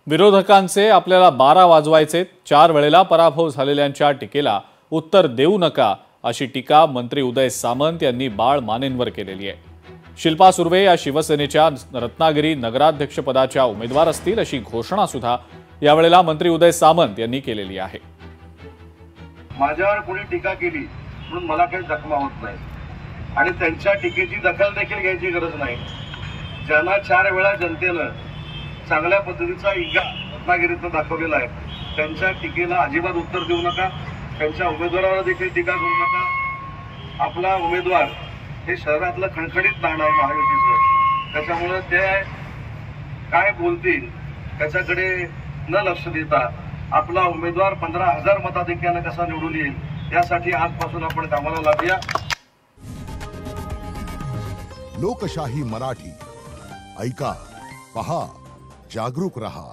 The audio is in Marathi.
विरोधकांचे आपल्याला 12 वाजवायचे, 4 वेळेला पराभव झालेल्यांच्या टीकेला उत्तर देऊ नका, अशी टीका मंत्री उदय सामंत यांनी बाळ मानेंवर केलेली आहे। शिल्पा सुर्वे या शिवसेनेच्या रत्नागिरी नगराध्यक्षपदाच्या उमेदवार असतील, अशी घोषणा सुद्धा यावेळेला मंत्री उदय सामंत यांनी केलेली आहे। माझ्यावर कोणी टीका केली म्हणून मला काही जखमा होत नाही आणि त्यांच्या टीकेची दखल देखील घ्यायची गरज नाही। ज्यांना 4 वेळा जनतेनं चांगल्या पद्धतीचा इंगा रत्नागिरीतून दाखवलेला आहे, त्यांच्या टीकेला अजिबात उत्तर देऊ नका। त्यांच्या उमेदवारावर देखील टीका करू नका। आपला उमेदवार हे शहरातलं खणखणीत नाणं आहे महायुतीचं, त्याच्यामुळे ते काय बोलतील त्याच्याकडे न लक्ष देता आपला उमेदवार 15,000 मताधिक्याने कसा निवडून येईल यासाठी आजपासून आपण कामाला लागूया। लोकशाही मराठी ऐका, पहा, जागरूक रहा।